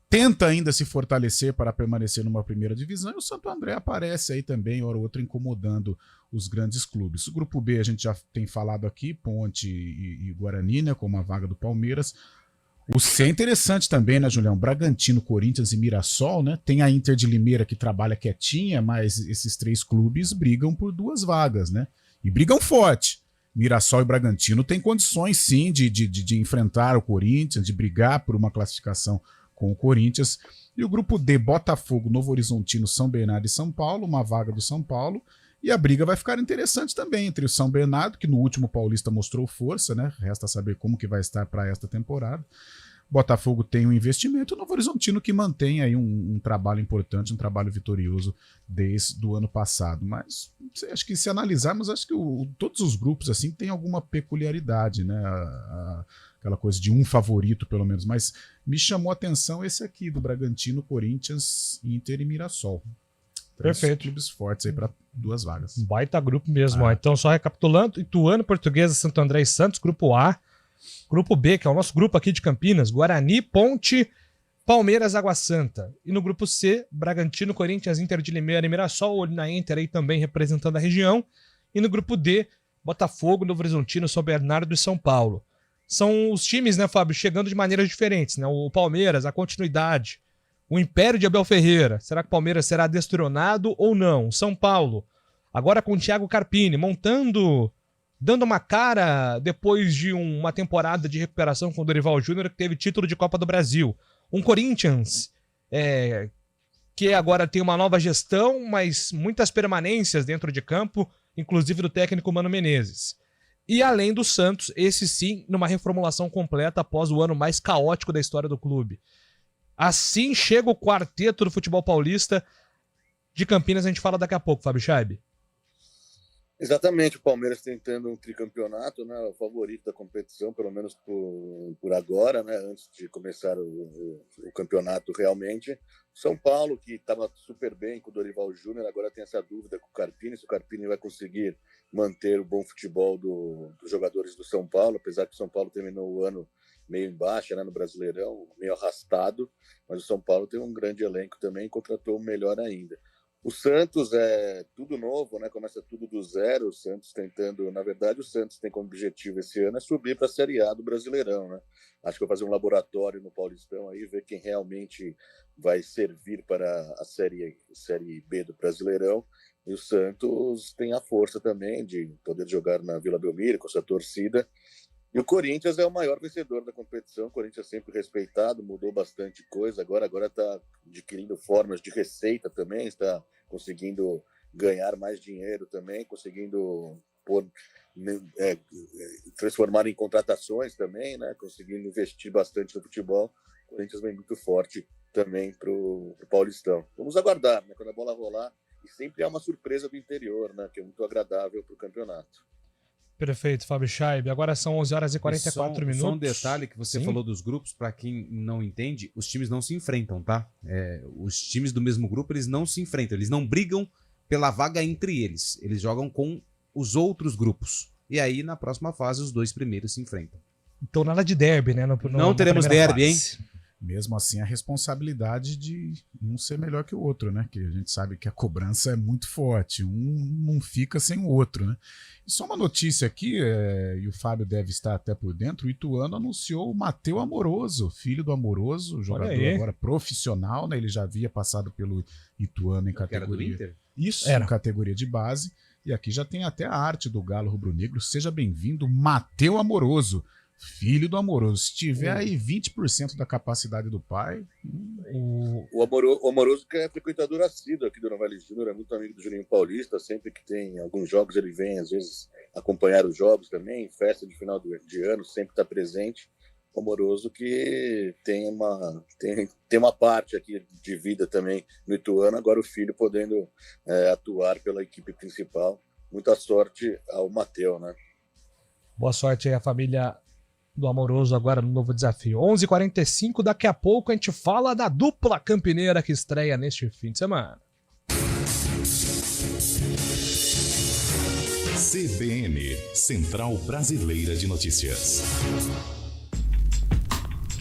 tenta ainda se fortalecer para permanecer numa primeira divisão, e o Santo André aparece aí também, hora ou outra, incomodando os grandes clubes. O grupo B a gente já tem falado aqui, Ponte e Guarani, né, como a vaga do Palmeiras. O C é interessante também, né, Julião? Bragantino, Corinthians e Mirassol, né? Tem a Inter de Limeira que trabalha quietinha, mas esses três clubes brigam por 2 vagas, né? E brigam forte. Mirassol e Bragantino têm condições, sim, de enfrentar o Corinthians, de brigar por uma classificação com o Corinthians. E o grupo D, Botafogo, Novo Horizontino, São Bernardo e São Paulo, uma vaga do São Paulo. E a briga vai ficar interessante também entre o São Bernardo, que no último Paulista mostrou força, né? Resta saber como que vai estar para esta temporada. Botafogo tem um investimento, o Novo Horizontino que mantém aí um trabalho importante, um trabalho vitorioso desde o ano passado. Mas acho que se analisarmos, acho que todos os grupos assim têm alguma peculiaridade, né? Aquela coisa de um favorito, pelo menos. Mas me chamou a atenção esse aqui, do Bragantino, Corinthians, Inter e Mirassol. Perfeito. Clubes fortes aí para 2 vagas. Um baita grupo mesmo. Ó. Então, só recapitulando: Ituano, Portuguesa, Santo André e Santos, grupo A. Grupo B, que é o nosso grupo aqui de Campinas, Guarani, Ponte, Palmeiras, Água Santa. E no grupo C, Bragantino, Corinthians, Inter de Limeira e Mirassol, olho na Inter aí também representando a região. E no grupo D, Botafogo, Novo Horizontino, São Bernardo e São Paulo. São os times, né, Fábio, chegando de maneiras diferentes, né? O Palmeiras, a continuidade. O Império de Abel Ferreira, será que o Palmeiras será destronado ou não? São Paulo, agora com o Thiago Carpini, dando uma cara depois de uma temporada de recuperação com o Dorival Júnior, que teve título de Copa do Brasil. Um Corinthians, que agora tem uma nova gestão, mas muitas permanências dentro de campo, inclusive do técnico Mano Menezes. E além do Santos, esse sim, numa reformulação completa após o ano mais caótico da história do clube. Assim chega o quarteto do futebol paulista de Campinas, a gente fala daqui a pouco, Fábio Chaib. Exatamente, o Palmeiras tentando um tricampeonato, né, o favorito da competição, pelo menos por agora, né, antes de começar o campeonato realmente. São Paulo, que estava super bem com o Dorival Júnior, agora tem essa dúvida com o Carpini, se o Carpini vai conseguir manter o bom futebol dos jogadores do São Paulo, apesar que o São Paulo terminou o ano meio em baixa, né, no Brasileirão, meio arrastado, mas o São Paulo tem um grande elenco também e contratou melhor ainda. O Santos é tudo novo, né? Começa tudo do zero. O Santos tentando, na verdade, o Santos tem como objetivo esse ano é subir para a Série A do Brasileirão, né? Acho que vai fazer um laboratório no Paulistão aí, ver quem realmente vai servir para a Série B do Brasileirão. E o Santos tem a força também de poder jogar na Vila Belmiro com sua torcida. E o Corinthians é o maior vencedor da competição. O Corinthians é sempre respeitado, mudou bastante coisa. Agora está adquirindo formas de receita também, está conseguindo ganhar mais dinheiro também, conseguindo transformar em contratações também, né? Conseguindo investir bastante no futebol. O Corinthians vem muito forte também para o Paulistão. Vamos aguardar, né? Quando a bola rolar. E sempre há uma surpresa do interior, né? Que é muito agradável para o campeonato. Perfeito, Fábio Chaib. Agora são 11 horas e 44 minutos. Só um detalhe que você falou dos grupos, para quem não entende, os times não se enfrentam, tá? Os times do mesmo grupo, eles não se enfrentam, eles não brigam pela vaga entre eles. Eles jogam com os outros grupos. E aí, na próxima fase, os 2 primeiros se enfrentam. Então nada de derby, né? Não teremos derby, hein? Mesmo assim, a responsabilidade de um ser melhor que o outro, né? Que a gente sabe que a cobrança é muito forte. Um não fica sem o outro, né? E só uma notícia aqui, e o Fábio deve estar até por dentro, o Ituano anunciou o Matheus Amoroso, filho do Amoroso, jogador agora profissional, né? Ele já havia passado pelo Ituano em categoria... Era do Inter? Isso, em categoria de base. E aqui já tem até a arte do Galo Rubro-Negro. Seja bem-vindo, Mateu Amoroso, filho do Amoroso. Se tiver aí 20% da capacidade do pai... O Amoroso, que é frequentador assíduo aqui do Novaes Júnior, é muito amigo do Juninho Paulista. Sempre que tem alguns jogos, ele vem, às vezes, acompanhar os jogos também. Festa de final de ano, sempre está presente. O Amoroso, que tem uma parte aqui de vida também no Ituano. Agora o filho podendo atuar pela equipe principal. Muita sorte ao Mateu, né? Boa sorte aí à família do Amoroso agora no novo desafio. 11h45, daqui a pouco a gente fala da dupla campineira que estreia neste fim de semana. CBN, Central Brasileira de Notícias.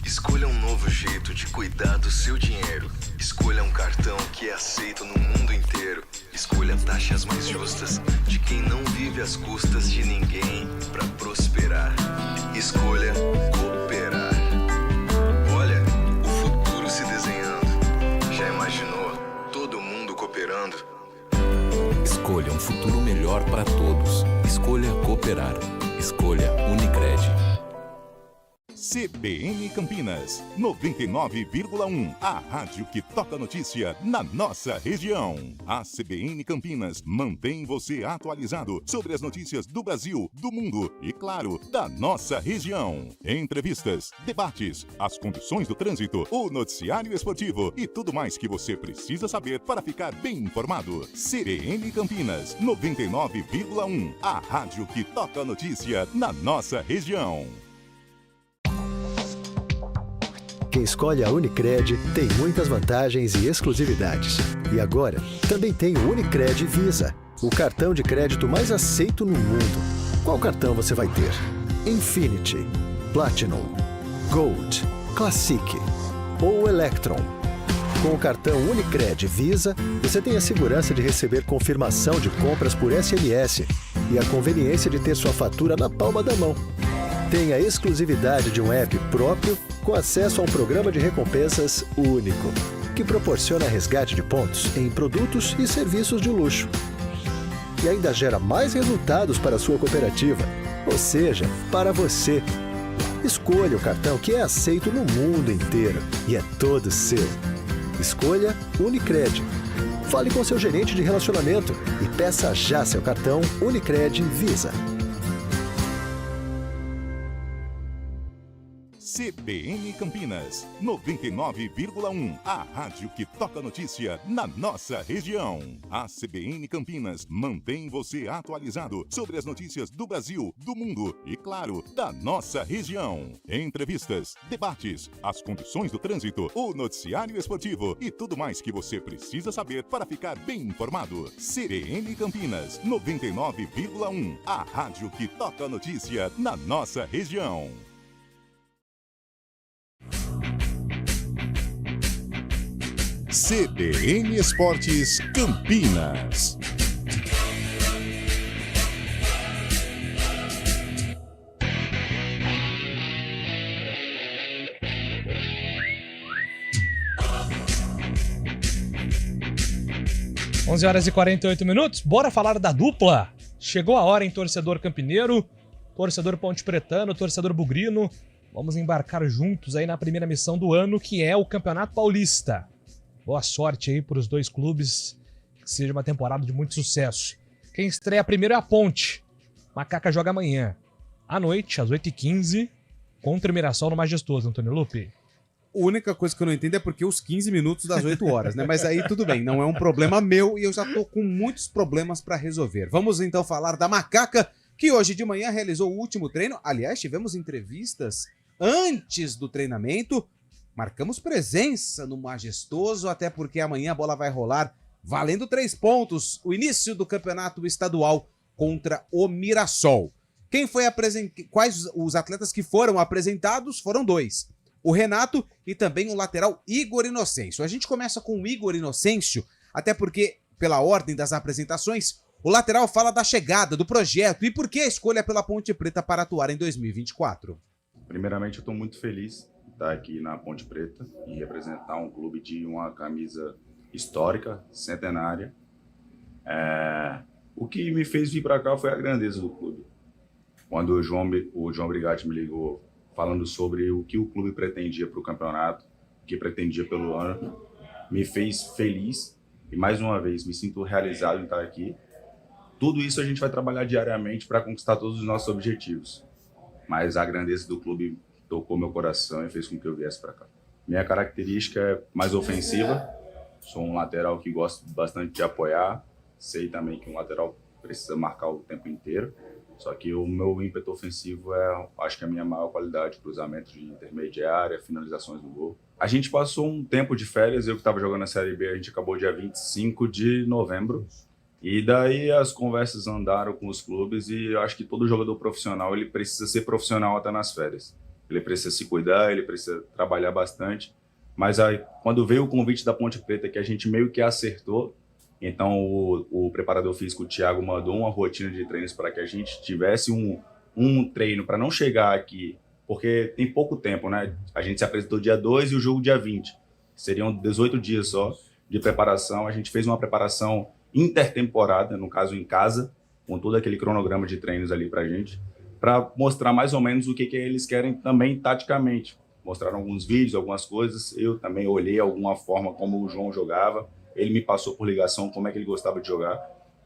Escolha um novo jeito de cuidar do seu dinheiro. Escolha um cartão que é aceito no mundo inteiro. Escolha taxas mais justas de quem não vive às custas de ninguém para prosperar. Escolha cooperar. Olha, o futuro se desenhando. Já imaginou todo mundo cooperando? Escolha um futuro melhor para todos. Escolha cooperar. Escolha Unicred. CBN Campinas, 99,1. A rádio que toca notícia na nossa região. A CBN Campinas mantém você atualizado sobre as notícias do Brasil, do mundo e, claro, da nossa região. Entrevistas, debates, as condições do trânsito, o noticiário esportivo e tudo mais que você precisa saber para ficar bem informado. CBN Campinas, 99,1. A rádio que toca notícia na nossa região. Quem escolhe a Unicred tem muitas vantagens e exclusividades. E agora, também tem o Unicred Visa, o cartão de crédito mais aceito no mundo. Qual cartão você vai ter? Infinity, Platinum, Gold, Classic ou Electron? Com o cartão Unicred Visa, você tem a segurança de receber confirmação de compras por SMS e a conveniência de ter sua fatura na palma da mão. Tem a exclusividade de um app próprio com acesso a um programa de recompensas único, que proporciona resgate de pontos em produtos e serviços de luxo. E ainda gera mais resultados para a sua cooperativa, ou seja, para você. Escolha o cartão que é aceito no mundo inteiro e é todo seu. Escolha Unicred. Fale com seu gerente de relacionamento e peça já seu cartão Unicred Visa. CBN Campinas, 99,1. A rádio que toca notícia na nossa região. A CBN Campinas mantém você atualizado sobre as notícias do Brasil, do mundo e, claro, da nossa região. Entrevistas, debates, as condições do trânsito, o noticiário esportivo e tudo mais que você precisa saber para ficar bem informado. CBN Campinas, 99,1. A rádio que toca notícia na nossa região. CBN Esportes Campinas. Onze horas e 48 minutos. Bora falar da dupla. Chegou a hora, hein, torcedor campineiro, torcedor ponte pretano, torcedor bugrino. Vamos embarcar juntos aí na primeira missão do ano, que é o Campeonato Paulista. Boa sorte aí para os dois clubes, que seja uma temporada de muito sucesso. Quem estreia primeiro é a Ponte. Macaca joga amanhã, à noite, às 8h15, contra o Mirassol no Majestoso, Antônio Lupe. A única coisa que eu não entendo é porque os 15 minutos das 8 horas, né? Mas aí tudo bem, não é um problema meu e eu já tô com muitos problemas para resolver. Vamos então falar da Macaca, que hoje de manhã realizou o último treino. Aliás, tivemos entrevistas antes do treinamento. Marcamos presença no Majestoso, até porque amanhã a bola vai rolar valendo 3 pontos. O início do campeonato estadual contra o Mirassol. Quais os atletas que foram apresentados? Foram 2. O Renato e também o lateral Igor Inocêncio. A gente começa com o Igor Inocêncio, até porque, pela ordem das apresentações, o lateral fala da chegada, do projeto e por que a escolha pela Ponte Preta para atuar em 2024. Primeiramente, eu estou muito feliz de estar aqui na Ponte Preta e representar um clube de uma camisa histórica, centenária. O que me fez vir para cá foi a grandeza do clube. Quando o João Brigatti me ligou falando sobre o que o clube pretendia para o campeonato, o que pretendia pelo ano, me fez feliz e, mais uma vez, me sinto realizado em estar aqui. Tudo isso a gente vai trabalhar diariamente para conquistar todos os nossos objetivos. Mas a grandeza do clube tocou meu coração e fez com que eu viesse para cá. Minha característica é mais ofensiva. Sou um lateral que gosto bastante de apoiar. Sei também que um lateral precisa marcar o tempo inteiro. Só que o meu ímpeto ofensivo acho que é a minha maior qualidade, cruzamento de intermediária, finalizações no gol. A gente passou um tempo de férias, eu que estava jogando na Série B, a gente acabou dia 25 de novembro. E daí as conversas andaram com os clubes e eu acho que todo jogador profissional, ele precisa ser profissional até nas férias. Ele precisa se cuidar, ele precisa trabalhar bastante. Mas aí, quando veio o convite da Ponte Preta, que a gente meio que acertou, então o preparador físico, o Thiago, mandou uma rotina de treinos para que a gente tivesse um treino para não chegar aqui, porque tem pouco tempo, né? A gente se apresentou dia 2 e o jogo dia 20. Seriam 18 dias só de preparação. A gente fez uma preparação intertemporada, no caso em casa, com todo aquele cronograma de treinos ali para a gente, para mostrar mais ou menos o que eles querem também taticamente. Mostraram alguns vídeos, algumas coisas. Eu também olhei alguma forma como o João jogava. Ele me passou por ligação como é que ele gostava de jogar.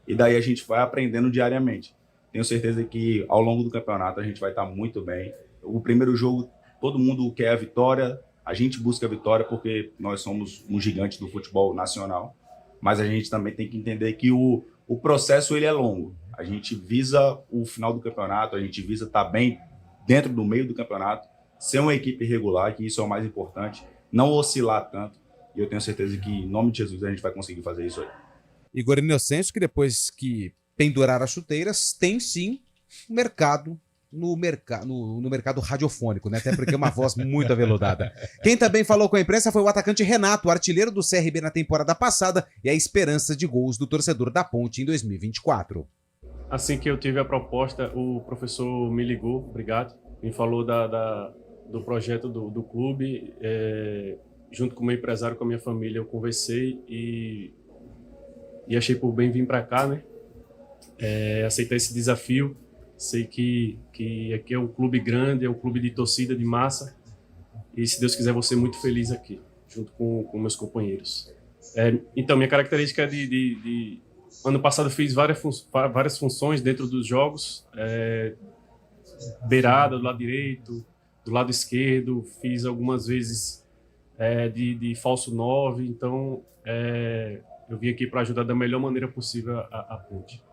E daí a gente vai aprendendo diariamente. Tenho certeza que ao longo do campeonato a gente vai estar muito bem. O primeiro jogo, todo mundo quer a vitória. A gente busca a vitória porque nós somos um gigante do futebol nacional. Mas a gente também tem que entender que o processo ele é longo. A gente visa o final do campeonato, a gente visa estar bem dentro do meio do campeonato, ser uma equipe regular, que isso é o mais importante, não oscilar tanto. E eu tenho certeza que, em nome de Jesus, a gente vai conseguir fazer isso aí. Igor Inocêncio, que depois que pendurar as chuteiras, tem sim mercado no mercado radiofônico, né? Até porque é uma voz muito aveludada. Quem também falou com a imprensa foi o atacante Renato, artilheiro do CRB na temporada passada e a esperança de gols do torcedor da Ponte em 2024. Assim que eu tive a proposta, o professor me ligou, obrigado, me falou do projeto do clube, junto com o meu empresário, com a minha família, eu conversei e achei por bem vir para cá, né? Aceitar esse desafio. Sei que aqui é um clube grande, é um clube de torcida, de massa. E se Deus quiser, vou ser muito feliz aqui, junto com meus companheiros. Então, minha característica é ano passado fiz várias funções dentro dos jogos. Beirada, do lado direito, do lado esquerdo. Fiz algumas vezes de falso 9. Então, eu vim aqui para ajudar da melhor maneira possível a Ponte.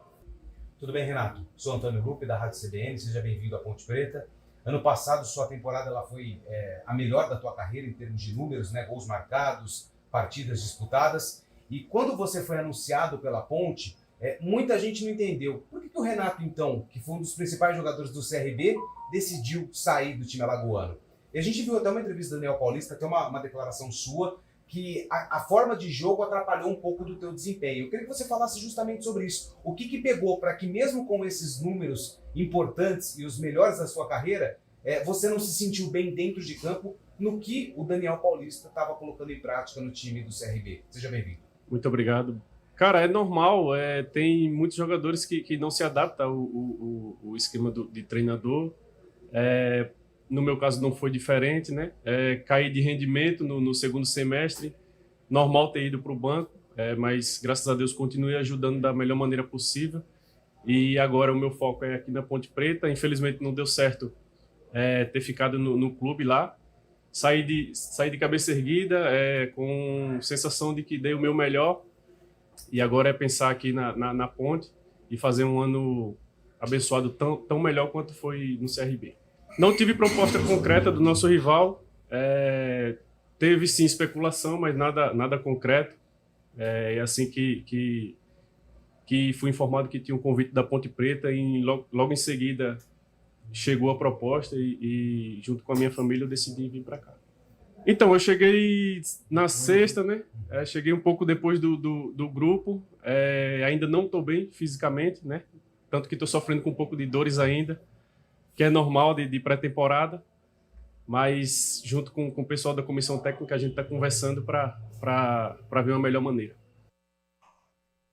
Tudo bem, Renato? Sou Antônio Lupe, da Rádio CBN, seja bem-vindo à Ponte Preta. Ano passado, sua temporada ela foi a melhor da tua carreira em termos de números, né? Gols marcados, partidas disputadas. E quando você foi anunciado pela Ponte, muita gente não entendeu. Por que o Renato, então, que foi um dos principais jogadores do CRB, decidiu sair do time alagoano? E a gente viu até uma entrevista do Daniel Paulista, que é uma declaração sua, que a forma de jogo atrapalhou um pouco do teu desempenho. Eu queria que você falasse justamente sobre isso. O que pegou para que, mesmo com esses números importantes e os melhores da sua carreira, você não se sentiu bem dentro de campo no que o Daniel Paulista estava colocando em prática no time do CRB? Seja bem-vindo. Muito obrigado. Cara, é normal. Tem muitos jogadores que não se adaptam ao esquema de treinador. No meu caso não foi diferente, né? Caí de rendimento no segundo semestre, normal ter ido para o banco, mas graças a Deus continuei ajudando da melhor maneira possível. E agora o meu foco é aqui na Ponte Preta. Infelizmente não deu certo ter ficado no clube lá. Saí de cabeça erguida, com sensação de que dei o meu melhor. E agora é pensar aqui na Ponte e fazer um ano abençoado tão melhor quanto foi no CRB. Não tive proposta concreta do nosso rival. Teve sim especulação, mas nada concreto. É assim que fui informado que tinha um convite da Ponte Preta e logo em seguida chegou a proposta e junto com a minha família eu decidi vir para cá. Então, eu cheguei na sexta, né? Cheguei um pouco depois do grupo. Ainda não estou bem fisicamente, né? Tanto que estou sofrendo com um pouco de dores ainda, que é normal de pré-temporada, mas junto com o pessoal da comissão técnica a gente está conversando para ver uma melhor maneira.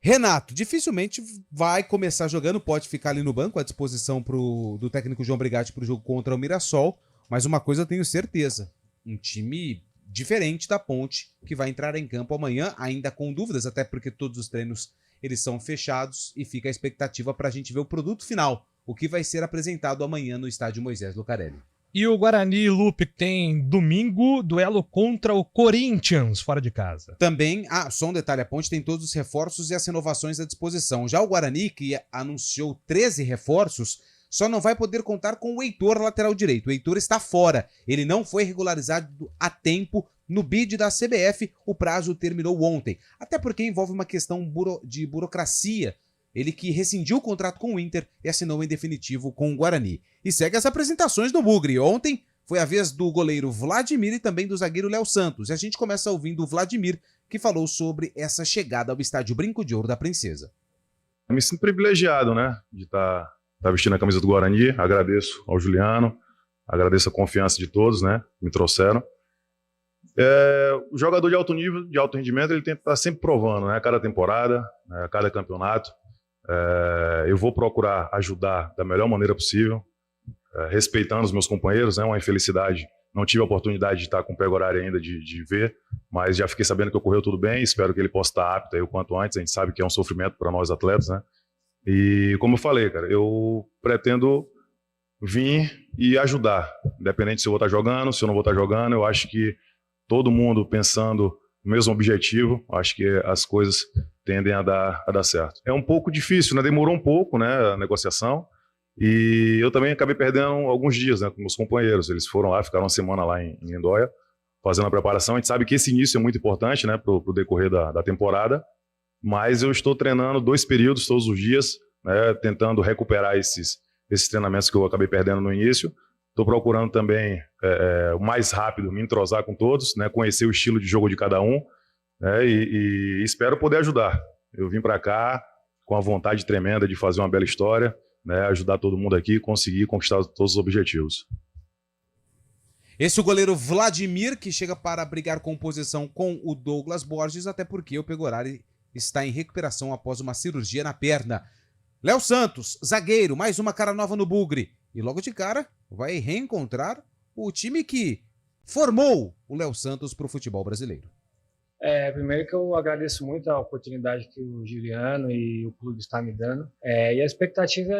Renato, dificilmente vai começar jogando, pode ficar ali no banco à disposição do técnico João Brigatti para o jogo contra o Mirassol, mas uma coisa eu tenho certeza, um time diferente da Ponte que vai entrar em campo amanhã, ainda com dúvidas, até porque todos os treinos eles são fechados e fica a expectativa para a gente ver o produto final, o que vai ser apresentado amanhã no estádio Moisés Lucarelli. E o Guarani, Lupe, tem domingo, duelo contra o Corinthians, fora de casa. Também, só um detalhe, a Ponte tem todos os reforços e as renovações à disposição. Já o Guarani, que anunciou 13 reforços, só não vai poder contar com o Heitor, lateral direito. O Heitor está fora, ele não foi regularizado a tempo no bid da CBF, o prazo terminou ontem. Até porque envolve uma questão de burocracia. Ele que rescindiu o contrato com o Inter e assinou em definitivo com o Guarani. E segue as apresentações do Bugre. Ontem foi a vez do goleiro Vladimir e também do zagueiro Léo Santos. E a gente começa ouvindo o Vladimir, que falou sobre essa chegada ao estádio Brinco de Ouro da Princesa. Eu me sinto privilegiado, né, de estar vestindo a camisa do Guarani. Agradeço ao Juliano, agradeço a confiança de todos, né, que me trouxeram. O jogador de alto nível, de alto rendimento, ele tem que estar sempre provando, né, a cada temporada, a cada campeonato. Eu vou procurar ajudar da melhor maneira possível, respeitando os meus companheiros, né? Uma infelicidade, não tive a oportunidade de estar com o Pegorari ainda de ver, mas já fiquei sabendo que ocorreu tudo bem, espero que ele possa estar apto aí o quanto antes, a gente sabe que é um sofrimento para nós atletas, né? E como eu falei, cara, eu pretendo vir e ajudar, independente se eu vou estar jogando, se eu não vou estar jogando, eu acho que todo mundo pensando no mesmo objetivo, acho que as coisas tendem a dar certo. É um pouco difícil, né? Demorou um pouco, né, a negociação, e eu também acabei perdendo alguns dias, né, com meus companheiros. Eles foram lá, ficaram uma semana lá em Lindóia, fazendo a preparação. A gente sabe que esse início é muito importante, né, pro decorrer da temporada, mas eu estou treinando 2 períodos todos os dias, né, tentando recuperar esses treinamentos que eu acabei perdendo no início. Estou procurando também, o mais rápido, me entrosar com todos, né, conhecer o estilo de jogo de cada um, né, e espero poder ajudar. Eu vim para cá com a vontade tremenda de fazer uma bela história, né, ajudar todo mundo aqui e conseguir conquistar todos os objetivos. Esse é o goleiro Vladimir, que chega para brigar composição com o Douglas Borges, até porque o Pegorari está em recuperação após uma cirurgia na perna. Léo Santos, zagueiro, mais uma cara nova no Bugre. E logo de cara vai reencontrar o time que formou o Léo Santos para o futebol brasileiro. Primeiro que eu agradeço muito a oportunidade que o Juliano e o clube estão me dando. E a expectativa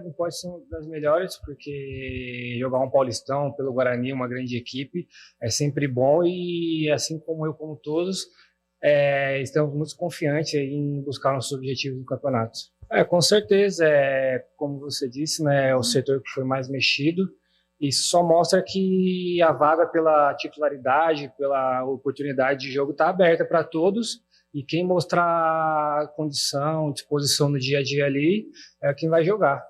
não pode ser uma das melhores, porque jogar um Paulistão pelo Guarani, uma grande equipe, é sempre bom e assim como eu, como todos, estamos muito confiantes em buscar nossos objetivos no campeonato. Com certeza, como você disse, né, é o setor que foi mais mexido. Isso só mostra que a vaga pela titularidade, pela oportunidade de jogo está aberta para todos, e quem mostrar condição, disposição no dia a dia ali é quem vai jogar.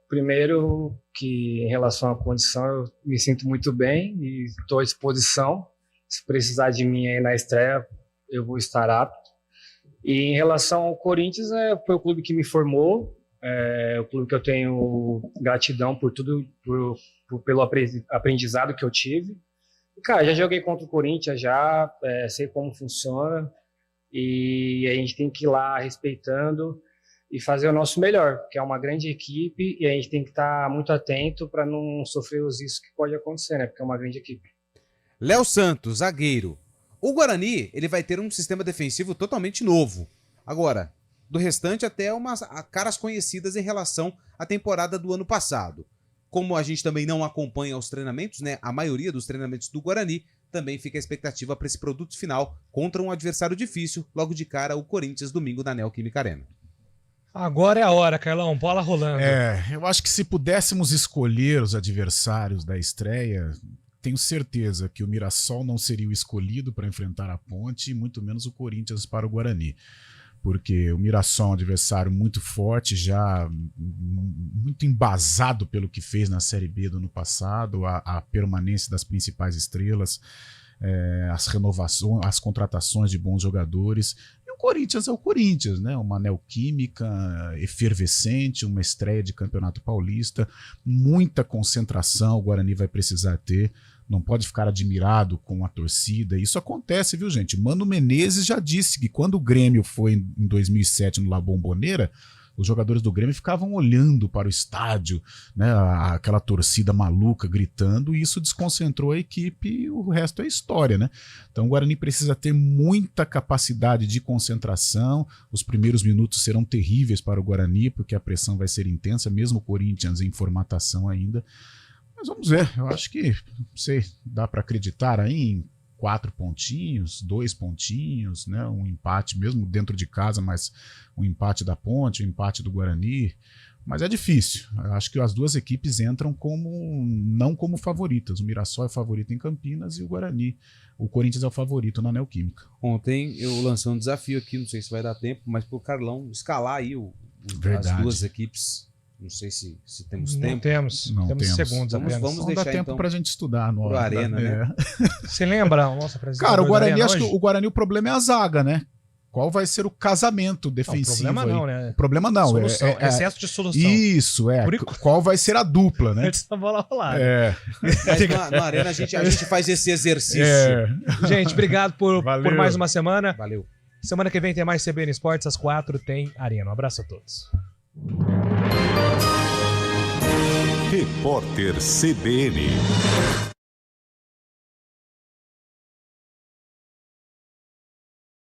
Primeiro, que em relação à condição eu me sinto muito bem e estou à disposição. Se precisar de mim aí na estreia, eu vou estar apto. E em relação ao Corinthians, foi o clube que me formou, o clube que eu tenho gratidão por tudo, pelo aprendizado que eu tive. E, cara, já joguei contra o Corinthians, sei como funciona, e a gente tem que ir lá respeitando e fazer o nosso melhor, porque é uma grande equipe e a gente tem que estar muito atento para não sofrer os riscos que pode acontecer, né? Porque é uma grande equipe. Léo Santos, zagueiro. O Guarani, ele vai ter um sistema defensivo totalmente novo. Agora, do restante até umas caras conhecidas em relação à temporada do ano passado. Como a gente também não acompanha os treinamentos, né? A maioria dos treinamentos do Guarani, também fica a expectativa para esse produto final contra um adversário difícil, logo de cara o Corinthians, domingo na Neoquímica Arena. Agora é a hora, Carlão, bola rolando. Eu acho que se pudéssemos escolher os adversários da estreia, tenho certeza que o Mirassol não seria o escolhido para enfrentar a Ponte, e muito menos o Corinthians para o Guarani. Porque o Mirassol é um adversário muito forte, já muito embasado pelo que fez na Série B do ano passado, a permanência das principais estrelas, as renovações, as contratações de bons jogadores. E o Corinthians é o Corinthians, né? Uma neoquímica efervescente, uma estreia de Campeonato Paulista, muita concentração o Guarani vai precisar ter não pode ficar admirado com a torcida. Isso acontece, viu, gente? Mano Menezes já disse que quando o Grêmio foi em 2007 no La Bombonera, os jogadores do Grêmio ficavam olhando para o estádio, né, aquela torcida maluca gritando, e isso desconcentrou a equipe e o resto é história, né? Então o Guarani precisa ter muita capacidade de concentração. Os primeiros minutos serão terríveis para o Guarani, porque a pressão vai ser intensa, mesmo o Corinthians em formatação ainda. Mas vamos ver, eu acho que, não sei, dá para acreditar aí em 4 pontinhos, 2 pontinhos, né? Um empate mesmo dentro de casa, mas um empate da Ponte, um empate do Guarani. Mas é difícil. Eu acho que as duas equipes entram não como favoritas. O Mirassol é favorito em Campinas e o Guarani. O Corinthians é o favorito na Neoquímica. Ontem eu lancei um desafio aqui, não sei se vai dar tempo, mas pro Carlão escalar aí as duas equipes. Não sei se temos tempo. Não temos segundos apenas. Vamos deixar dá tempo então pra gente estudar no Arena, né? Você lembra a nossa apresentação? Cara, o Guarani, acho que o Guarani, o problema é a zaga, né? Qual vai ser o casamento defensivo? Não, problema não, né? Problema não. Excesso de solução. Isso, Qual vai ser a dupla, né? Antes da bola rolar. Mas na Arena a gente faz esse exercício. Gente, obrigado por mais uma semana. Valeu. Semana que vem tem mais CBN Esportes, às 4 tem Arena. Um abraço a todos. Repórter CBN.